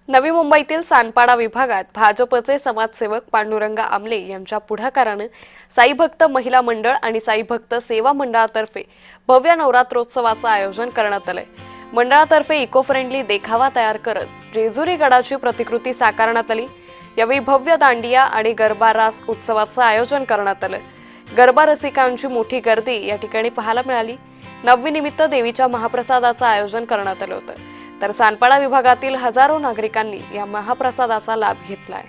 नवी मुंबईतील सानपाडा विभागात भाजपचे समाजसेवक पांडुरंग आमले यांच्या पुढाकाराने साई भक्त महिला मंडळ आणि साई भक्त सेवा मंडळातर्फे भव्य नवरात्रोत्सवाचं आयोजन करण्यात आलंय। मंडळातर्फे इको फ्रेंडली देखावा तयार करत जेजुरी गडाची प्रतिकृती साकारण्यात आली। यावेळी भव्य दांडिया आणि गरबा रास उत्सवाचं आयोजन करण्यात आलं। गरबा रसिकांची मोठी गर्दी या ठिकाणी पाहायला मिळाली। नववीनिमित्त देवीच्या महाप्रसादाचं आयोजन करण्यात आलं होतं, तर सानपाडा विभागातील हजारो नागरिकांनी या महाप्रसादाचा लाभ घेतलाय।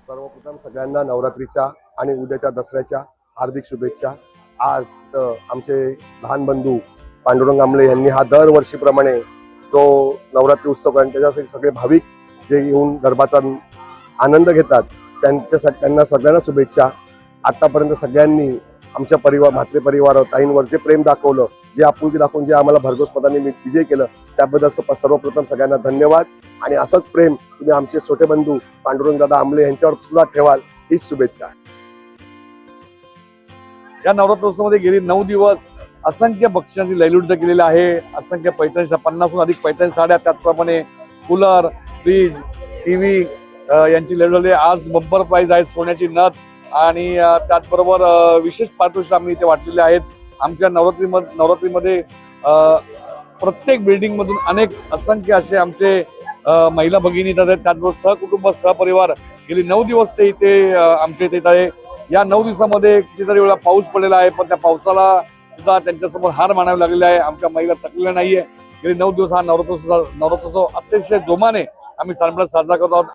सर्वप्रथम सगळ्यांना नवरात्रीच्या आणि उद्याच्या दसऱ्याच्या हार्दिक शुभेच्छा। आज आमचे लहान बंधू पांडुरंग आमले यांनी हा दरवर्षीप्रमाणे जो नवरात्री उत्सव करतात, त्याच्यासाठी सगळे भाविक जे येऊन गरबाचा आनंद घेतात त्यांच्यासाठी त्यांना सगळ्यांना शुभेच्छा। आतापर्यंत सगळ्यांनी आमच्या परिवार म्हात्रे परिवार ताईंवर जे प्रेम दाखवलं, जे आपुलकी दाखवून जे आम्हाला भरघोस मताने विजय केलं, त्याबद्दल सर्वप्रथम सगळ्यांना धन्यवाद। आणि असंच प्रेम तुम्ही आमचे छोटे बंधू पांडुरंग दादा आमले यांच्यावर सुद्धा ठेवाल, हीच शुभेच्छा। या नवरात्रोत्सवामध्ये गेली 9 दिवस असंख्य बक्षिसांची लयलूट केलेली आहे। असंख्य पैठणी 50हून अधिक पैठणी साड्या, त्याचप्रमाणे कूलर, फ्रीज, टीव्ही यांची लयलूट झाली। आज बंपर प्राइज आहे सोन्याची नथ आणि त्याचबरोबर विशेष पारितोषिक आम्ही इथे वाटलेले आहेत। आमच्या नवरात्रीमध्ये प्रत्येक बिल्डिंग मधून अनेक असंख्य असे आमचे महिला भगिनी येतात आहेत। त्याचबरोबर सहकुटुंब सहपरिवार गेली 9 दिवस ते इथे आमच्या इथे येत आहे। या 9 दिवसामध्ये कितीतरी वेळा पाऊस पडलेला आहे, पण त्या पावसाला सुद्धा त्यांच्यासमोर हार मानावी लागलेली आहे। आमच्या महिला थकलेल्या नाहीये। गेली 9 दिवस हा नवरात्रोत्सव अतिशय जोमाने आम्ही सानपाड्यात साजरा करत आहोत।